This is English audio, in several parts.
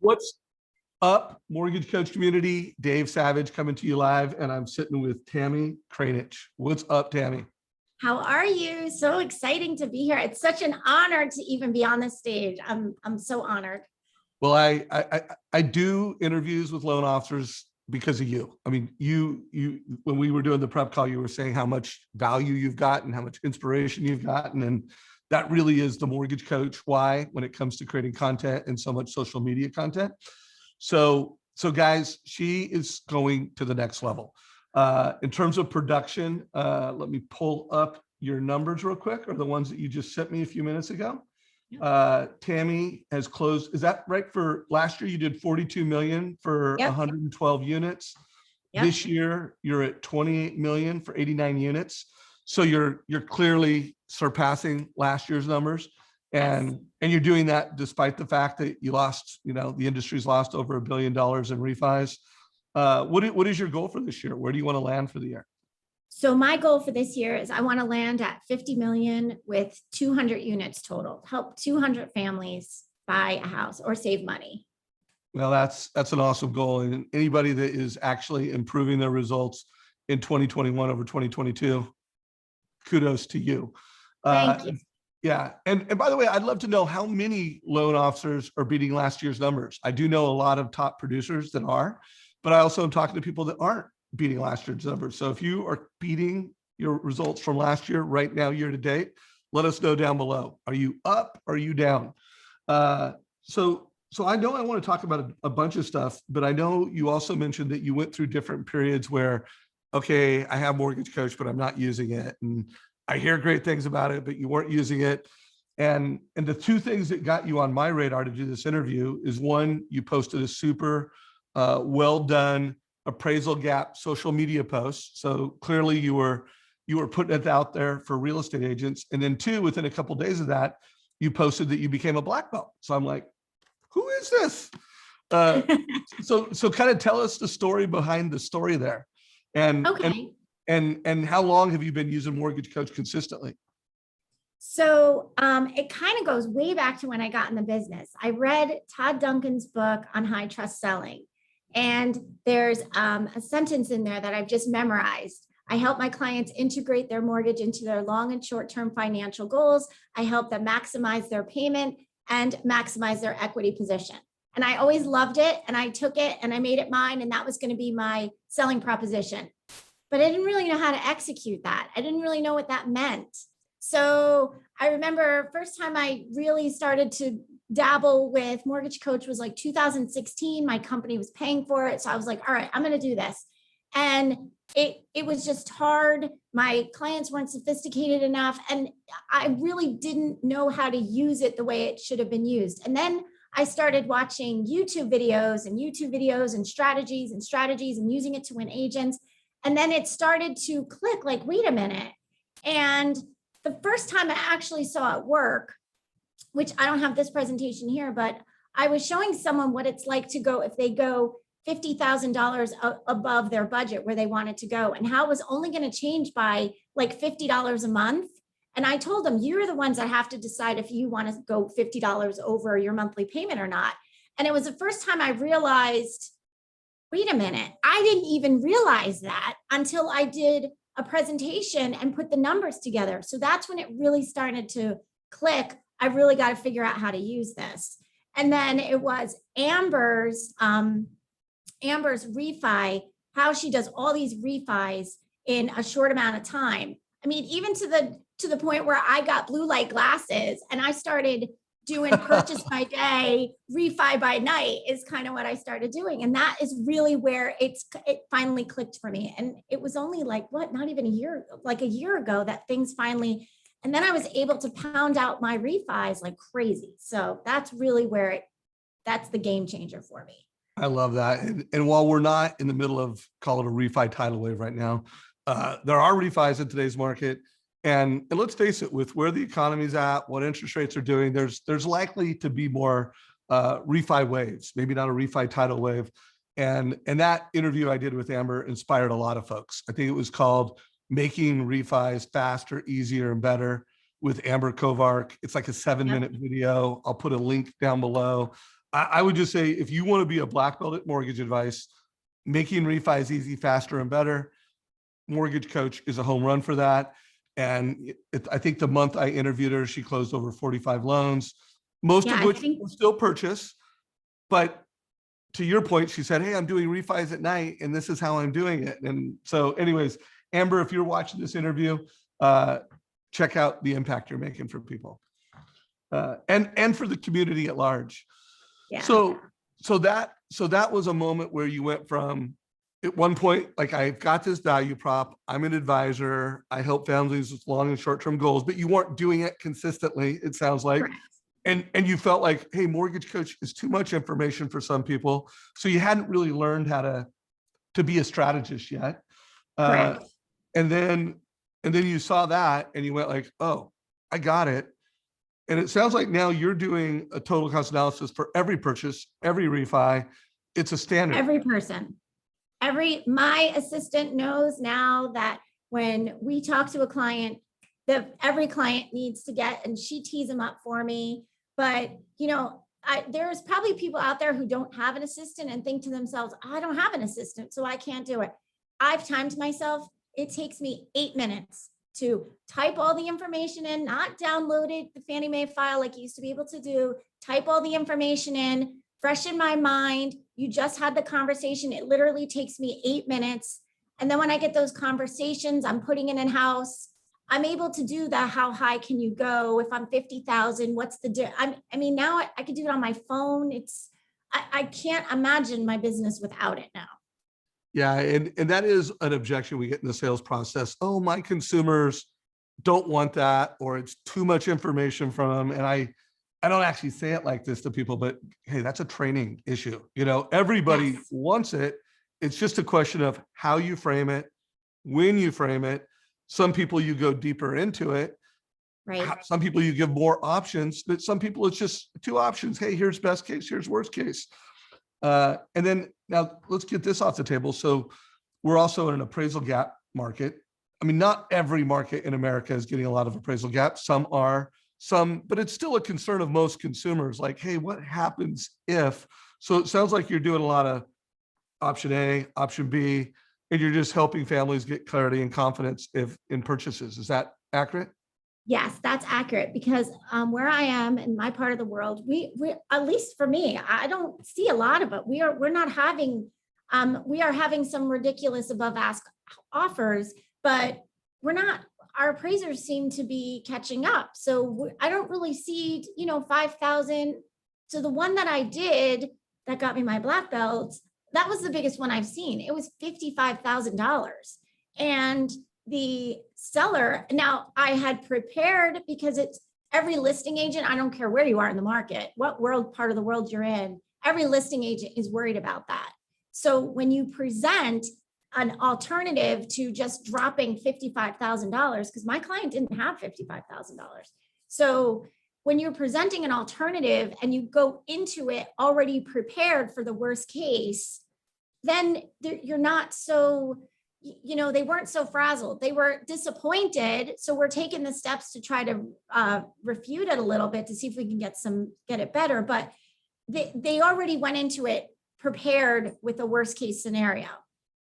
What's up, mortgage coach community? Dave Savage coming to you live, and I'm sitting with Tammie Crainch. What's up, Tammie? How are you? So exciting to be here. It's such an honor to even be on this stage. I'm so honored. Well, I do interviews with loan officers because of you. I mean, you when we were doing the prep call, you were saying how much value you've gotten, how much inspiration you've gotten, and that really is the mortgage coach why when it comes to creating content and so much social media content. So guys, she is going to the next level. In terms of production, let me pull up your numbers real quick, or the ones that you just sent me a few minutes ago. Tammie has closed, is that right? For last year, you did 42 million for 112 units. This year, you're at 28 million for 89 units. So you're clearly surpassing last year's numbers. And you're doing that despite the fact that you lost, the industry's lost over $1 billion in refis. What is your goal for this year? Where do you want to land for the year? So my goal for this year is I want to land at 50 million with 200 units total, help 200 families buy a house or save money. Well, that's an awesome goal. And anybody that is actually improving their results in 2021 over 2022, kudos to you. Thank you. Yeah. And by the way, I'd love to know how many loan officers are beating last year's numbers. I do know a lot of top producers that are, but I also am talking to people that aren't beating last year's numbers. So if you are beating your results from last year right now, year to date, let us know down below. Are you up? Or are you down? So I know I want to talk about a bunch of stuff, but I know you also mentioned that you went through different periods where, okay, I have Mortgage Coach, but I'm not using it. And I hear great things about it, but you weren't using it. And the two things that got you on my radar to do this interview is, one, you posted a super well done Appraisal Gap social media post. So clearly you were putting it out there for real estate agents. And then two, within a couple of days of that, you posted that you became a black belt. So I'm like, who is this? So kind of tell us the story behind the story there. And how long have you been using Mortgage Coach consistently? So it kind of goes way back to when I got in the business. I read Todd Duncan's book on high trust selling. And there's a sentence in there that I've just memorized. I help my clients integrate their mortgage into their long and short-term financial goals. I help them maximize their payment and maximize their equity position. And I always loved it. And I took it and I made it mine. And that was going to be my selling proposition. But I didn't really know how to execute that. I didn't really know what that meant. So I remember first time I really started to dabble with Mortgage Coach was like 2016. My company was paying for it. So I was like, all right, I'm going to do this. And it was just hard. My clients weren't sophisticated enough. And I really didn't know how to use it the way it should have been used. And then I started watching YouTube videos and strategies and using it to win agents. And then it started to click like, wait a minute. And the first time I actually saw it work, which I don't have this presentation here, but I was showing someone what it's like to go if they go $50,000 above their budget where they wanted to go, and how it was only going to change by like $50 a month. And I told them, you're the ones that have to decide if you want to go $50 over your monthly payment or not. And it was the first time I realized, wait a minute, I didn't even realize that until I did a presentation and put the numbers together. So that's when it really started to click. I really got to figure out how to use this. And then it was Amber's refi, how she does all these refis in a short amount of time. I mean, even to the point where I got blue light glasses and I started doing purchase by day, refi by night is kind of what I started doing. And that is really where it finally clicked for me. And it was only like, not even a year ago that things finally. And then I was able to pound out my refis like crazy. So that's really where that's the game changer for me. I love that. And while we're not in the middle of, call it a refi tidal wave right now, there are refis in today's market. And let's face it, with where the economy's at, what interest rates are doing, there's likely to be more refi waves, maybe not a refi tidal wave. And that interview I did with Amber inspired a lot of folks. I think it was called Making Refis Faster, Easier, and Better with Amber Kovark. It's like a 7-minute video. I'll put a link down below. I would just say, if you want to be a black belt at mortgage advice, making refis easy, faster, and better, Mortgage Coach is a home run for that. And I think the month I interviewed her, she closed over 45 loans, most Yeah, of I which think were still purchase. But to your point, she said, hey, I'm doing refis at night and this is how I'm doing it. And so anyways, Amber, if you're watching this interview, check out the impact you're making for people, and for the community at large. yeah. So that was a moment where you went from, at one point, like, I've got this value prop, I'm an advisor, I help families with long and short-term goals, but you weren't doing it consistently, it sounds like. Correct. And you felt like, hey, Mortgage Coach is too much information for some people. So you hadn't really learned how to be a strategist yet. Correct. And then you saw that and you went like, oh, I got it. And it sounds like now you're doing a total cost analysis for every purchase, every refi. It's a standard. Every person, my assistant knows now that when we talk to a client, that every client needs to get, and she tees them up for me. But, there's probably people out there who don't have an assistant and think to themselves, I don't have an assistant, so I can't do it. I've timed myself. It takes me 8 minutes to type all the information in, not download it, the Fannie Mae file like you used to be able to do, type all the information in, fresh in my mind. You just had the conversation. It literally takes me 8 minutes. And then when I get those conversations, I'm putting it in-house. I'm able to do the how high can you go? If I'm 50,000, what's the now I can do it on my phone. I can't imagine my business without it now. Yeah, and that is an objection we get in the sales process. Oh, my consumers don't want that, or it's too much information from them. And I don't actually say it like this to people, but hey, that's a training issue. Everybody Yes. wants it. It's just a question of how you frame it, when you frame it. Some people you go deeper into it. Right. Some people you give more options, but some people it's just 2 options. Hey, here's best case, here's worst case. And then now let's get this off the table. So we're also in an appraisal gap market. I mean, not every market in America is getting a lot of appraisal gaps. Some are, but it's still a concern of most consumers. Like, hey, what happens if? So it sounds like you're doing a lot of option A, option B, and you're just helping families get clarity and confidence in purchases. Is that accurate? Yes, that's accurate, because where I am in my part of the world, we at least for me, I don't see a lot of it. We are having some ridiculous above ask offers, but our appraisers seem to be catching up. So I don't really see, 5,000. So the one that I did that got me my black belt, that was the biggest one I've seen. It was $55,000. And the seller, now I had prepared, because it's every listing agent, I don't care where you are in the market, what part of the world you're in, every listing agent is worried about that. So when you present an alternative to just dropping $55,000, because my client didn't have $55,000. So when you're presenting an alternative and you go into it already prepared for the worst case, then you're not so, they weren't so frazzled. They were disappointed. So we're taking the steps to try to refute it a little bit to see if we can get it better. But they already went into it prepared with a worst case scenario.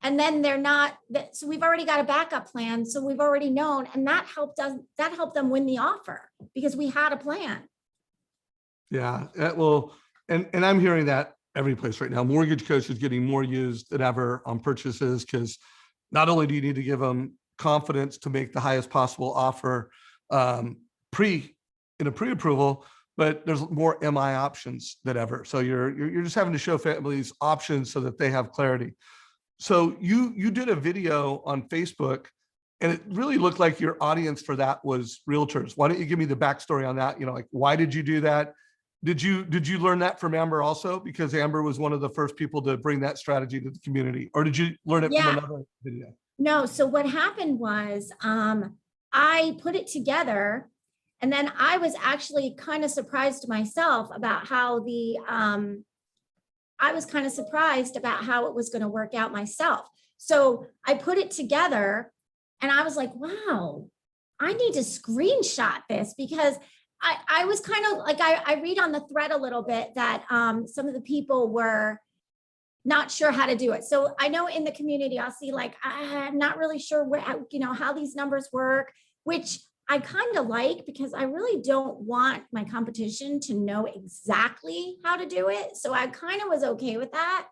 And then so we've already got a backup plan. So we've already known, and that helped them win the offer because we had a plan. Yeah, well, and I'm hearing that every place right now. Mortgage Coach is getting more used than ever on purchases, because not only do you need to give them confidence to make the highest possible offer in a pre-approval, but there's more MI options than ever. So you're just having to show families options so that they have clarity. So you did a video on Facebook, and it really looked like your audience for that was realtors. Why don't you give me the backstory on that? Why did you do that? Did you learn that from Amber also? Because Amber was one of the first people to bring that strategy to the community, or did you learn it from another video? No. So what happened was I put it together, and then I was actually kind of surprised myself about how I was kind of surprised about how it was going to work out myself. So I put it together and I was like, wow, I need to screenshot this, because I was kind of like, I read on the thread a little bit that some of the people were not sure how to do it. So I know in the community, I'll see like, I'm not really sure where, how these numbers work, which I kind of like, because I really don't want my competition to know exactly how to do it. So I kind of was okay with that.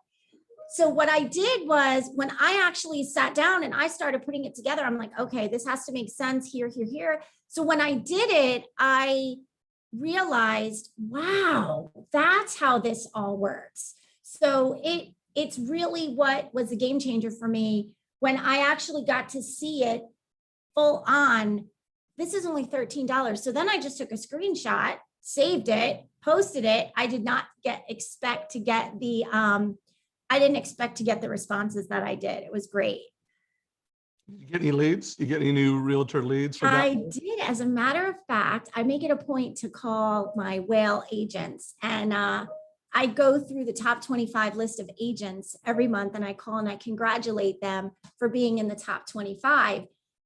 So what I did was, when I actually sat down and I started putting it together, I'm like, okay, this has to make sense here, here, here. So when I did it, I realized, wow, that's how this all works. So it's really what was a game changer for me when I actually got to see it full on. This is only $13. So then I just took a screenshot, saved it, posted it. I did not expect to get the I didn't expect to get the responses that I did. It was great. Did you get any leads? You get any new realtor leads from that? I did. As a matter of fact, I make it a point to call my whale agents, and I go through the top 25 list of agents every month, and I call and I congratulate them for being in the top 25.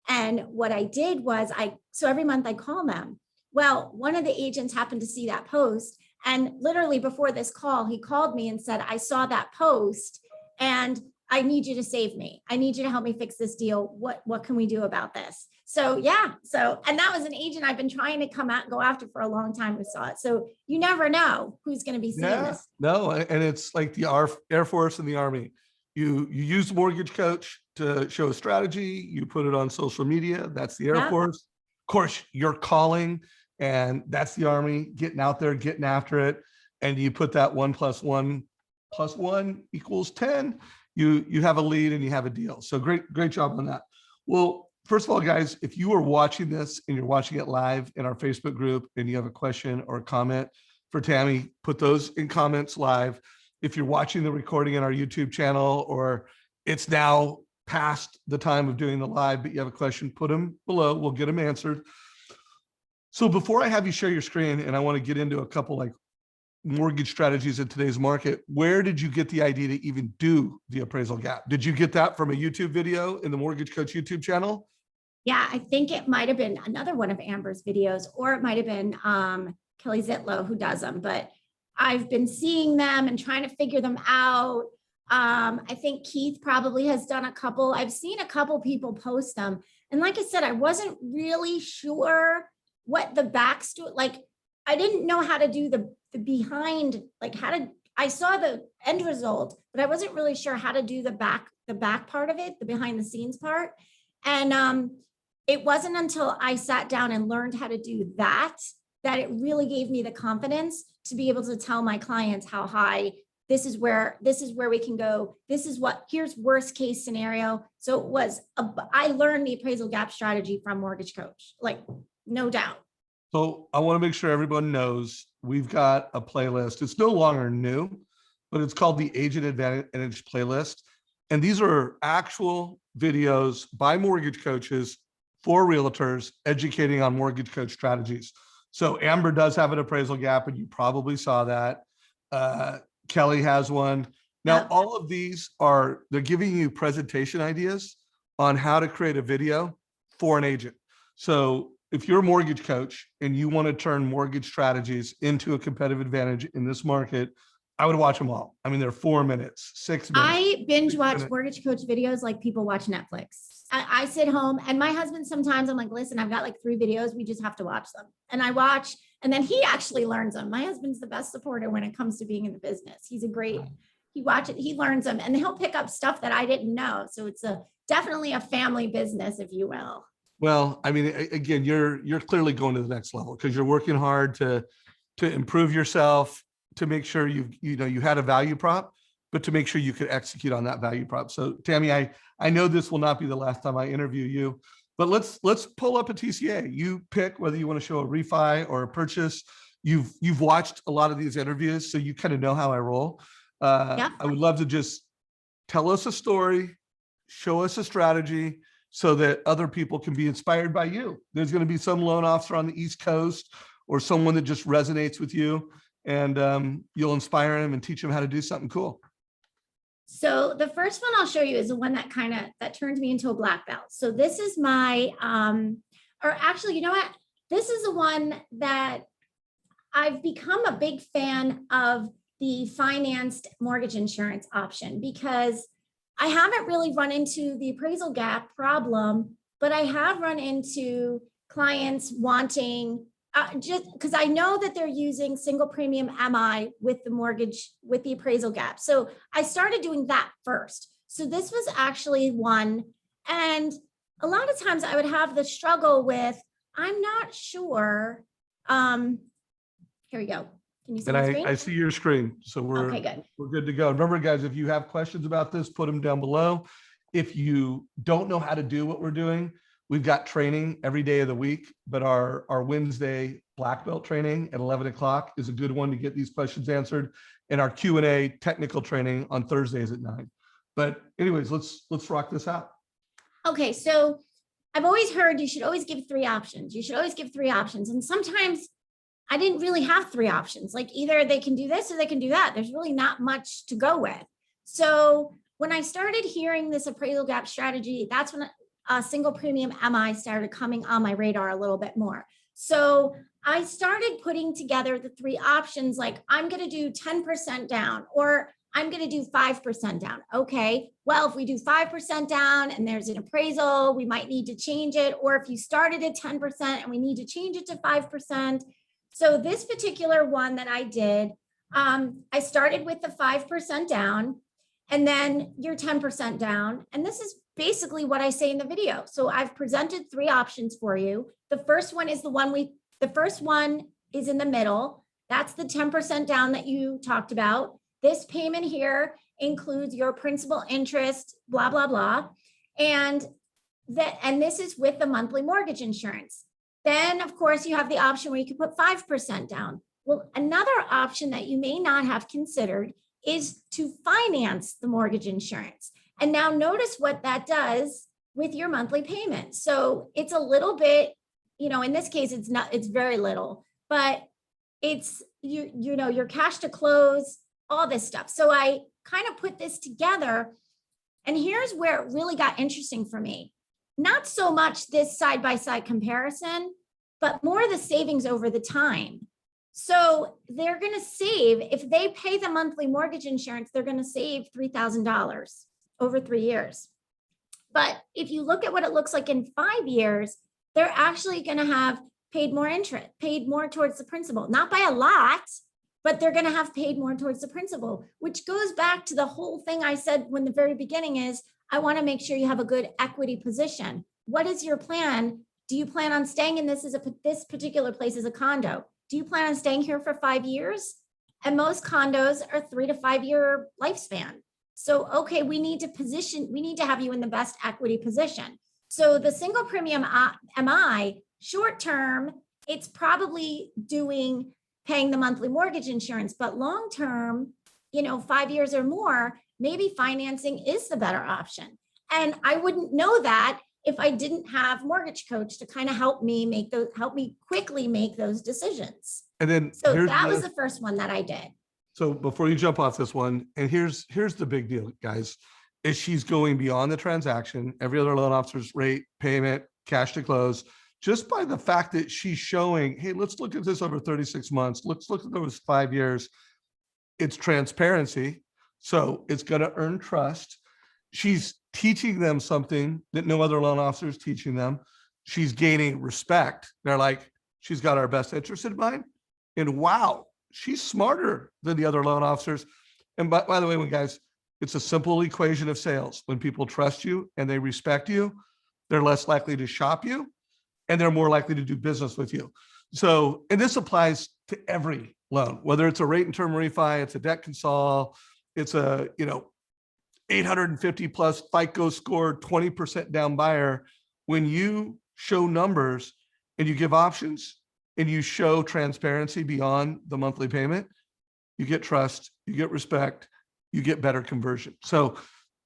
And what I did was so every month I call them. Well, one of the agents happened to see that post, and literally before this call, he called me and said, I saw that post and I need you to save me. I need you to help me fix this deal. What can we do about this? So yeah, and that was an agent I've been trying to go after for a long time who saw it. So you never know who's going to be seeing this. No, and it's like the Air Force and the Army. You use Mortgage Coach to show a strategy, you put it on social media, that's the Air Force. Of course, you're calling, and that's the Army, getting out there, getting after it. And you put that 1 + 1 + 1 = 10. You have a lead and you have a deal. So great job on that. Well, first of all, guys, if you are watching this and you're watching it live in our Facebook group and you have a question or a comment for Tammie, put those in comments live. If you're watching the recording in our YouTube channel, or it's now past the time of doing the live, but you have a question, put them below. We'll get them answered. So before I have you share your screen, and I want to get into a couple like mortgage strategies in today's market, where did you get the idea to even do the appraisal gap? Did you get that from a YouTube video in the Mortgage Coach YouTube channel? Yeah, I think it might have been another one of Amber's videos, or it might have been Kelly Zitlow who does them, but I've been seeing them and trying to figure them out. I think Keith probably has done a couple. I've seen a couple people post them. And like I said, I wasn't really sure what the backstory, like I didn't know how to do the behind, like I saw the end result, but I wasn't really sure how to do the back part of it, the behind the scenes part. And it wasn't until I sat down and learned how to do that it really gave me the confidence to be able to tell my clients how high, this is where we can go. Here's worst case scenario. So I learned the appraisal gap strategy from Mortgage Coach, like no doubt. So I want to make sure everyone knows we've got a playlist. It's no longer new, but it's called the Agent Advantage playlist. And these are actual videos by mortgage coaches for realtors educating on mortgage coach strategies. So Amber does have an appraisal gap, and you probably saw that. Kelly has one. Now, all of these they're giving you presentation ideas on how to create a video for an agent. So if you're a mortgage coach and you want to turn mortgage strategies into a competitive advantage in this market, I would watch them all. I mean, they're 4 minutes, 6 minutes. I binge watch Mortgage Coach videos like people watch Netflix. I sit home, and my husband, sometimes I'm like, listen, I've got like 3 videos. We just have to watch them. And I watch, and then he actually learns them. My husband's the best supporter when it comes to being in the business. He watches it, he learns them, and he'll pick up stuff that I didn't know. So it's definitely a family business, if you will. Well, I mean, again, you're clearly going to the next level because you're working hard to improve yourself, to make sure you had a value prop, but to make sure you could execute on that value prop. So Tammie, I know this will not be the last time I interview you, but let's pull up a TCA. You pick whether you want to show a refi or a purchase. You've watched a lot of these interviews, so you kind of know how I roll. I would love to just tell us a story, show us a strategy, so that other people can be inspired by you. There's going to be some loan officer on the East Coast or someone that just resonates with you, and you'll inspire them and teach them how to do something cool. So the first one I'll show you is the one that turned me into a black belt. So this is my, or actually, you know what? This is the one that I've become a big fan of the financed mortgage insurance option because I haven't really run into the appraisal gap problem, but I have run into clients wanting just because I know that they're using single premium MI with the mortgage, with the appraisal gap. So I started doing that first. So this was actually one. And a lot of times I would have the struggle with, I'm not sure. Here we go. Can you see And my screen? I see your screen. So Okay, good. we're good to go. Remember, guys, if you have questions about this, put them down below. If you don't know how to do what we're doing, we've got training every day of the week, but our Wednesday black belt training at 11 o'clock is a good one to get these questions answered. And our Q&A technical training on Thursdays at 9. But anyways, let's rock this out. Okay, so I've always heard you should always give 3 options. You should always give 3 options. And sometimes I didn't really have 3 options. Like either they can do this or they can do that. There's really not much to go with. So when I started hearing this appraisal gap strategy, that's when a single premium MI started coming on my radar a little bit more. So I started putting together the 3 options, like I'm going to do 10% down, or I'm going to do 5% down. Okay, well, if we do 5% down and there's an appraisal, we might need to change it. Or if you started at 10% and we need to change it to 5%. So this particular one that I did, I started with the 5% down and then you're 10% down. And this is basically what I say in the video. So I've presented 3 options for you. The first one is the first one is in the middle. That's the 10% down that you talked about. This payment here includes your principal, interest, blah, blah, blah. And this is with the monthly mortgage insurance. Then, of course, you have the option where you can put 5% down. Well, another option that you may not have considered is to finance the mortgage insurance. And now notice what that does with your monthly payment. So it's a little bit, in this case, it's very little, but it's, your cash to close, all this stuff. So I kind of put this together, and here's where it really got interesting for me. Not so much this side-by-side comparison, but more the savings over the time. So they're going to save, if they pay the monthly mortgage insurance, they're going to save $3,000 over 3 years. But if you look at what it looks like in 5 years, they're actually going to have paid more interest, paid more towards the principal, not by a lot, but they're going to have paid more towards the principal, which goes back to the whole thing I said when the very beginning is, I want to make sure you have a good equity position. What is your plan? Do you plan on staying in this particular place as a condo? Do you plan on staying here for 5 years? And most condos are 3 to 5 year lifespan. So, okay, we need to have you in the best equity position. So the single premium MI, short term, it's probably paying the monthly mortgage insurance, but long term, 5 years or more, maybe financing is the better option. And I wouldn't know that if I didn't have Mortgage Coach to kind of help me quickly make those decisions. And then so that was the first one that I did. So before you jump off this one, and here's the big deal, guys, is she's going beyond the transaction, every other loan officer's rate, payment, cash to close, just by the fact that she's showing, hey, let's look at this over 36 months. Let's look at those 5 years. It's transparency. So it's going to earn trust. She's teaching them something that no other loan officer is teaching them. She's gaining respect. They're like, she's got our best interest in mind. And wow, she's smarter than the other loan officers. And by the way, guys, it's a simple equation of sales. When people trust you and they respect you, they're less likely to shop you and they're more likely to do business with you. So, and this applies to every loan, whether it's a rate and term refi, it's a debt consol, it's a, 850 plus FICO score, 20% down buyer. When you show numbers and you give options and you show transparency beyond the monthly payment, you get trust, you get respect, you get better conversion. So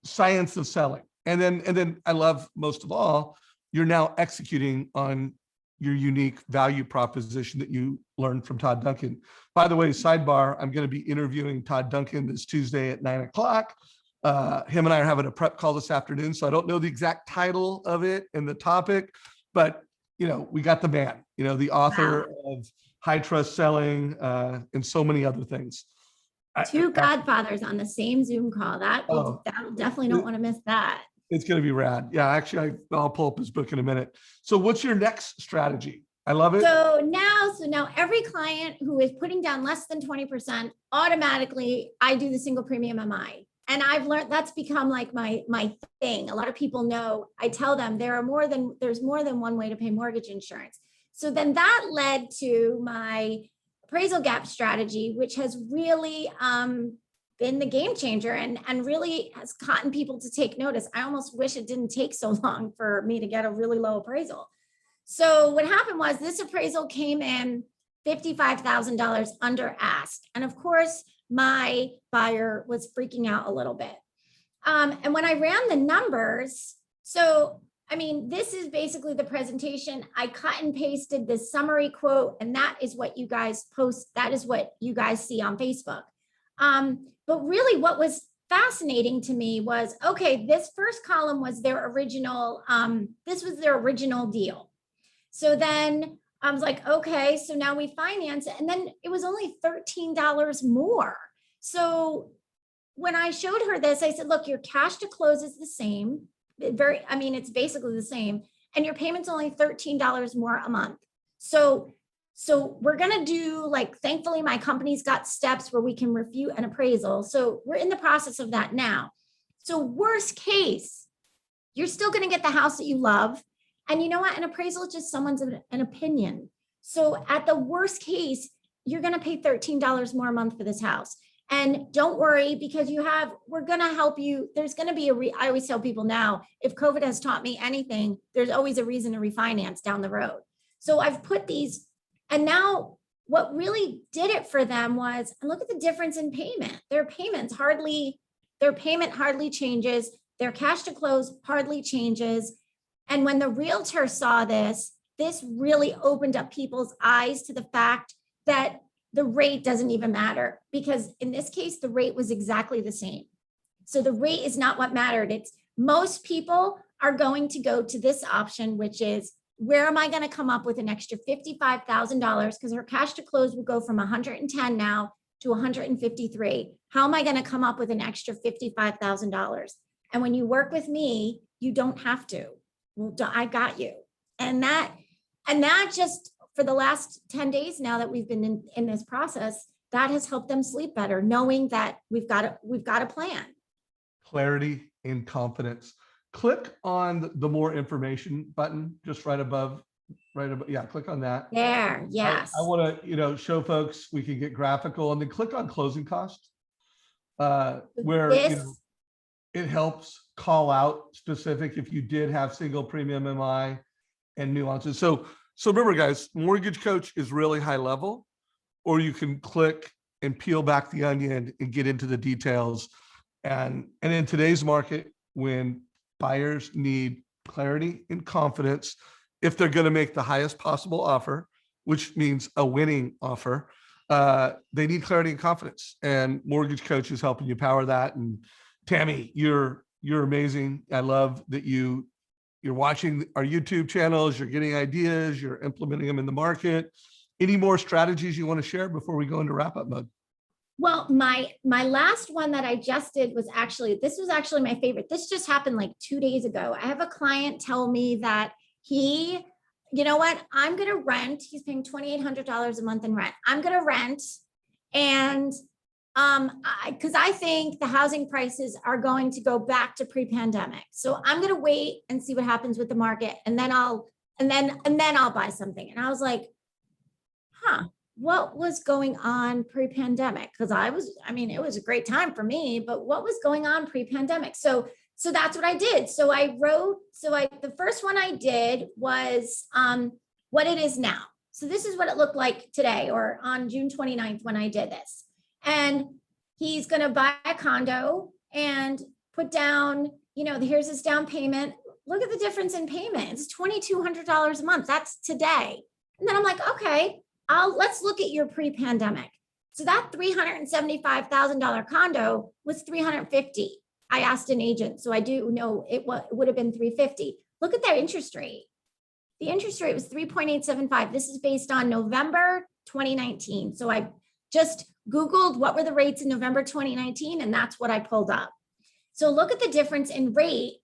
science of selling. And then I love most of all, you're now executing on your unique value proposition that you learned from Todd Duncan. By the way, sidebar, I'm going to be interviewing Todd Duncan this Tuesday at 9 o'clock. Him and I are having a prep call this afternoon, so I don't know the exact title of it and the topic, but we got the man, the author of high trust selling, and so many other things. Two godfathers on the same Zoom call. That definitely don't want to miss that. It's going to be rad. Yeah, actually, I'll pull up his book in a minute. So what's your next strategy? I love it. So now every client who is putting down less than 20%, automatically I do the single premium MI. And I've learned that's become like my thing. A lot of people know, I tell them there's more than one way to pay mortgage insurance. So then that led to my appraisal gap strategy, which has really been the game changer and really has gotten people to take notice. I almost wish it didn't take so long for me to get a really low appraisal. So what happened was this appraisal came in $55,000 under ask. And of course, my buyer was freaking out a little bit. And when I ran the numbers, so, I mean, this is basically the presentation. I cut and pasted the summary quote, and that is what you guys post. That is what you guys see on Facebook. But really what was fascinating to me was, okay, this first column was their original, this was their original deal. So then I was like, okay, so now we finance it. And then it was only $13 more. So when I showed her this, I said, look, your cash to close is the same. It's basically the same. And your payment's only $13 more a month. So we're going to do, like, thankfully my company's got steps where we can refute an appraisal. So we're in the process of that now. So worst case, you're still going to get the house that you love. And you know what? An appraisal is just someone's an opinion. So at the worst case, you're going to pay $13 more a month for this house. And don't worry, because we're going to help you. There's going to be I always tell people now, if COVID has taught me anything, there's always a reason to refinance down the road. So I've put these, and now what really did it for them was, look at the difference in payment. Their payment hardly changes. Their cash to close hardly changes. And when the realtor saw this really opened up people's eyes to the fact that the rate doesn't even matter, because in this case, the rate was exactly the same. So the rate is not what mattered. It's most people are going to go to this option, which is, where am I going to come up with an extra $55,000? Because her cash to close will go from 110 now to 153. How am I going to come up with an extra $55,000? And when you work with me, you don't have to. Well, I got you. And that just for the last 10 days now that we've been in this process, that has helped them sleep better, knowing that we've got a plan. Clarity and confidence. Click on the more information button just right above. Yeah, click on that. There, yes. I want to, show folks, we can get graphical, and then click on closing costs, where it helps call out specific if you did have single premium MI and nuances. So remember, guys, Mortgage Coach is really high level, or you can click and peel back the onion and get into the details. And in today's market, when buyers need clarity and confidence, if they're going to make the highest possible offer, which means a winning offer, they need clarity and confidence. And Mortgage Coach is helping you power that. And Tammie, you're amazing. I love that you're watching our YouTube channels, you're getting ideas, you're implementing them in the market. Any more strategies you want to share before we go into wrap up mode? Well, my last one that I just did was this was actually my favorite. This just happened like 2 days ago. I have a client tell me that you know what, I'm going to rent. He's paying $2,800 a month in rent. I'm going to rent. And because I think the housing prices are going to go back to pre-pandemic. So I'm going to wait and see what happens with the market. And then I'll buy something. And I was like, what was going on pre-pandemic? Because it was a great time for me, but what was going on pre-pandemic? So that's what I did. So the first one I did was what it is now. So this is what it looked like today, or on June 29th when I did this. And he's going to buy a condo and put down, here's his down payment. Look at the difference in payment. It's $2,200 a month. That's today. And then I'm like, okay, let's look at your pre-pandemic. So that $375,000 condo was $350,000. I asked an agent, so I do know it would have been $350,000. Look at that interest rate. the interest rate was 3.875. This is based on November 2019. So I just Googled what were the rates in November 2019, and that's what I pulled up. So look at the difference in rate.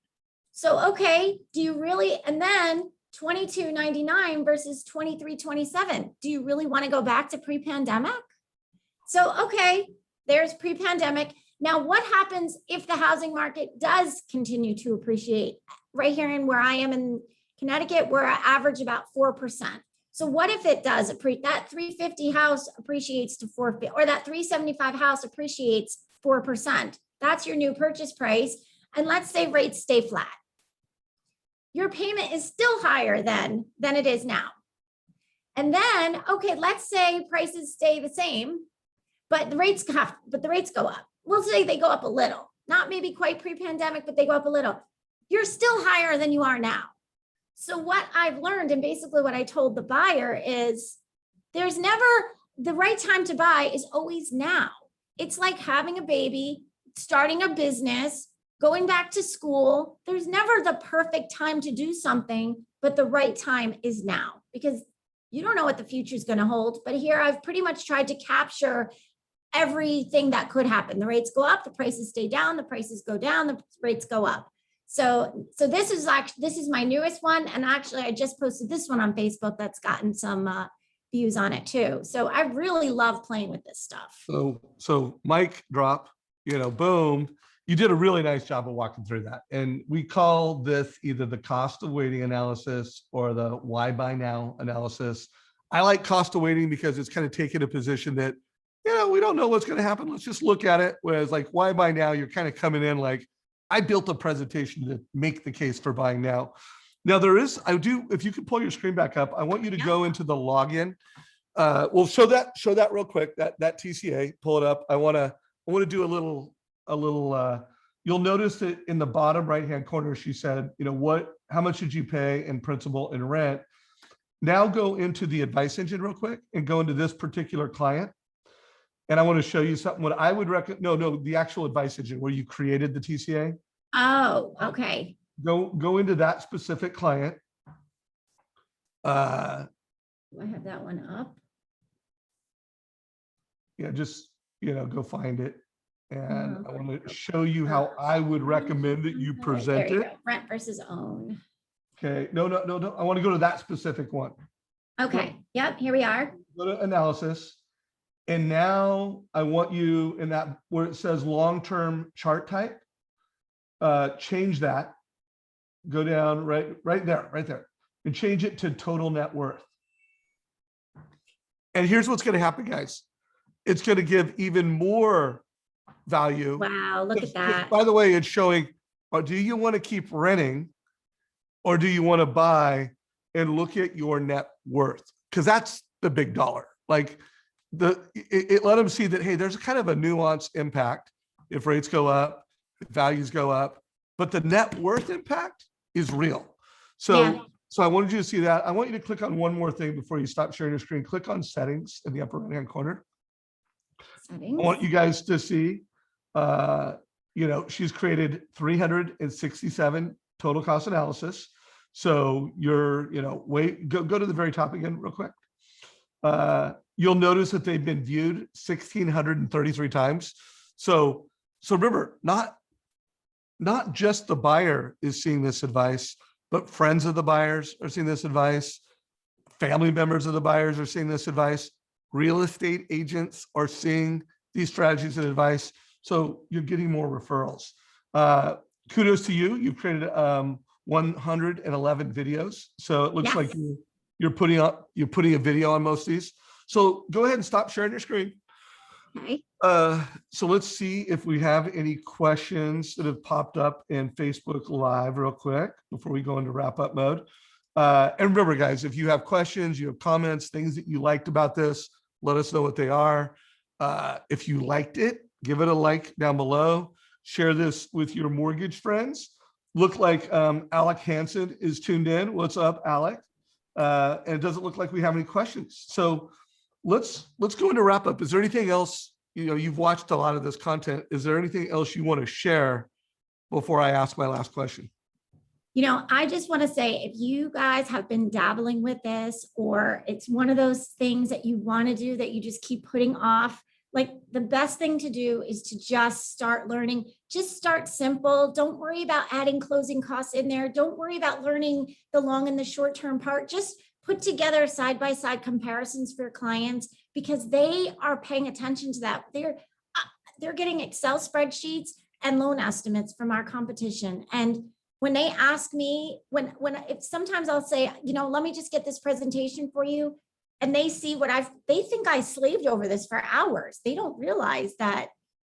So, okay, do you really, and then 22.99 versus 23.27. Do you really want to go back to pre-pandemic? So, okay, there's pre-pandemic. Now, what happens if the housing market does continue to appreciate? Right here in where I am in Connecticut, we're average about 4%. So what if it does, that 350 house appreciates to 450, or that 375 house appreciates 4%? That's your new purchase price. And let's say rates stay flat. Your payment is still higher than it is now. And then, okay, let's say prices stay the same, but the rates go up. We'll say they go up a little, not maybe quite pre-pandemic, but they go up a little. You're still higher than you are now. So what I've learned, and basically what I told the buyer, is there's never the right time to buy is always now. It's like having a baby, starting a business, going back to school. There's never the perfect time to do something, but the right time is now, because you don't know what the future is going to hold. But here I've pretty much tried to capture everything that could happen. The rates go up, the prices stay down, the prices go down, the rates go up. So this is my newest one. And actually I just posted this one on Facebook that's gotten some views on it too. So I really love playing with this stuff. So mic drop, boom. You did a really nice job of walking through that. And we call this either the cost of waiting analysis or the why buy now analysis. I like cost of waiting because it's kind of taking a position that, we don't know what's going to happen. Let's just look at it. Whereas like why buy now, you're kind of coming in like, I built a presentation to make the case for buying now. Now if you could pull your screen back up, I want you to go into the login. We'll show that real quick, that TCA, pull it up. I want to do a little, you'll notice that in the bottom right-hand corner, she said, how much did you pay in principal and rent? Now go into the advice engine real quick and go into this particular client. And I want to show you something. What I would recommend, the actual advice engine where you created the TCA. Oh, okay. Go into that specific client. Do I have that one up? Yeah, just, go find it. And I want to show you how I would recommend that you present it. Go. Rent versus own. Okay. No. I want to go to that specific one. Okay. Yep. Here we are. Go to analysis. And now I want you in that where it says long-term chart type, change that, go down right there, and change it to total net worth. And here's what's going to happen, guys. It's going to give even more value. Wow, look at that. By the way, it's showing, do you want to keep renting or do you want to buy and look at your net worth? Because that's the big dollar. Like, it let them see that, hey, there's kind of a nuanced impact if rates go up, if values go up, but the net worth impact is real. So I wanted you to see that. I want you to click on one more thing before you stop sharing your screen. Click on settings in the upper right-hand corner. Settings. I want you guys to see, she's created 367 total cost analysis. So you're, go to the very top again real quick. You'll notice that they've been viewed 1,633 times. So remember, not just the buyer is seeing this advice, but friends of the buyers are seeing this advice. Family members of the buyers are seeing this advice. Real estate agents are seeing these strategies and advice. So you're getting more referrals. Kudos to you. You've created 111 videos. So it looks like you're putting a video on most of these. So go ahead and stop sharing your screen. Okay. So let's see if we have any questions that have popped up in Facebook Live real quick before we go into wrap up mode. And remember, guys, if you have questions, you have comments, things that you liked about this, let us know what they are. If you liked it, give it a like down below. Share this with your mortgage friends. Look like Alec Hansen is tuned in. What's up, Alec? And it doesn't look like we have any questions. So let's go into wrap up. Is there anything else? You've watched a lot of this content. Is there anything else you want to share before I ask my last question? I just want to say, if you guys have been dabbling with this, or it's one of those things that you want to do that you just keep putting off, like the best thing to do is to just start learning. Just start simple. Don't worry about adding closing costs in there. Don't worry about learning the long and the short term part. Just put together side by side comparisons for your clients, because they are paying attention to that. They're getting Excel spreadsheets and loan estimates from our competition. And when they ask me, if sometimes I'll say, let me just get this presentation for you. And they see they think I slaved over this for hours. They don't realize that,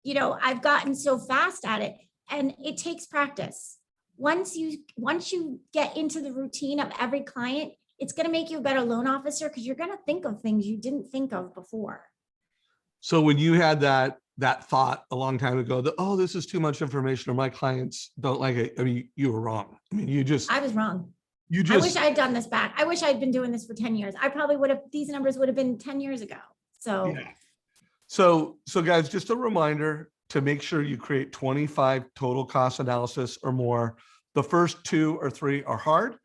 I've gotten so fast at it, and it takes practice. Once you get into the routine of every client, it's going to make you a better loan officer, because you're going to think of things you didn't think of before. So when you had that thought a long time ago that, oh, this is too much information, or my clients don't like it, I mean, you were wrong. I mean, I was wrong. I wish I had done this back. I wish I'd been doing this for 10 years. I probably these numbers would have been 10 years ago. So, yeah. So guys, just a reminder to make sure you create 25 total cost analysis or more. The first 2 or 3 are hard.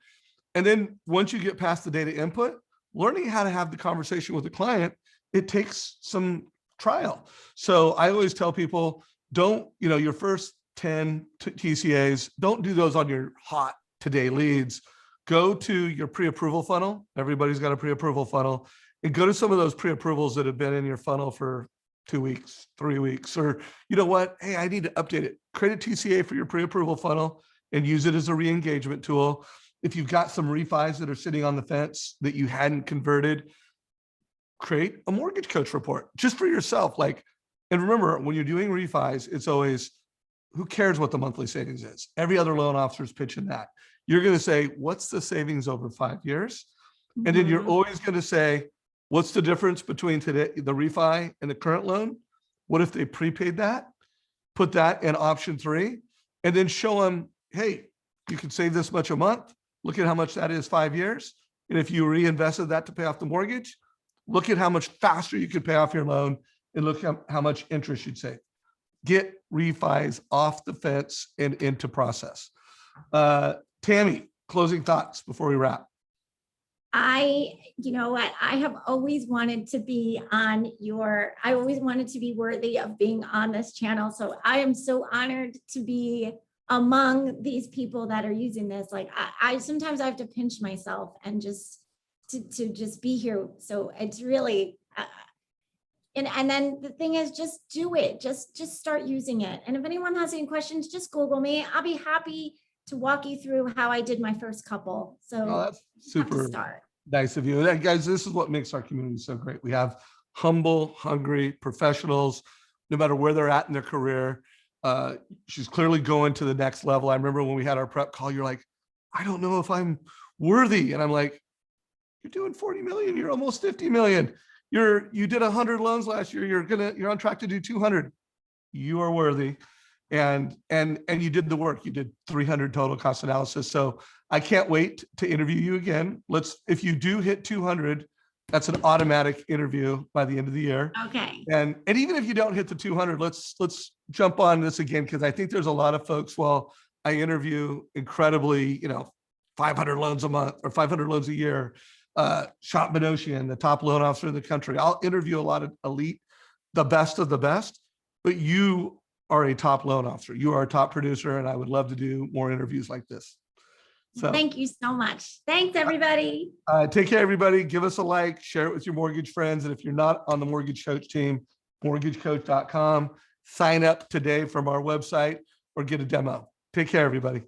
And then once you get past the data input, learning how to have the conversation with the client, it takes some trial. So I always tell people, don't, your first 10 TCAs, don't do those on your hot today leads. Go to your pre-approval funnel. Everybody's got a pre-approval funnel, and go to some of those pre-approvals that have been in your funnel for 2 weeks, 3 weeks, or you know what? Hey, I need to update it. Create a TCA for your pre-approval funnel and use it as a re-engagement tool. If you've got some refis that are sitting on the fence that you hadn't converted, create a mortgage coach report just for yourself. And remember, when you're doing refis, it's always, who cares what the monthly savings is? Every other loan officer is pitching that. You're going to say, what's the savings over 5 years? And then you're always going to say, what's the difference between today, the refi and the current loan? What if they prepaid that? Put that in option 3, and then show them, hey, you can save this much a month. Look at how much that is 5 years. And if you reinvested that to pay off the mortgage, look at how much faster you could pay off your loan, and look at how much interest you'd save. Get refis off the fence and into process. Tammie, closing thoughts before we wrap. You know what? I have always wanted to be I always wanted to be worthy of being on this channel. So I am so honored to be among these people that are using this. Like I sometimes I have to pinch myself and just to just be here. So it's really, and then the thing is, just do it. Just start using it. And if anyone has any questions, just Google me. I'll be happy to walk you through how I did my first couple. So that's super nice of you. And guys, this is what makes our community so great. We have humble, hungry professionals, no matter where they're at in their career. She's clearly going to the next level. I remember when we had our prep call, you're like, I don't know if I'm worthy. And I'm like, you're doing 40 million. You're almost 50 million. You did 100 loans last year. You're on track to do 200. You are worthy. And you did the work. You did 300 total cost analysis. So I can't wait to interview you again. If you do hit 200, that's an automatic interview by the end of the year. Okay. And even if you don't hit the 200, let's jump on this again, because I think there's a lot of folks. Well, I interview incredibly, 500 loans a month or 500 loans a year. Shop Benosian, the top loan officer in the country. I'll interview a lot of elite, the best of the best, but you are a top loan officer. You are a top producer, and I would love to do more interviews like this. So thank you so much. Thanks, everybody. Take care, everybody. Give us a like, share it with your mortgage friends. And if you're not on the Mortgage Coach team, mortgagecoach.com, sign up today from our website or get a demo. Take care, everybody.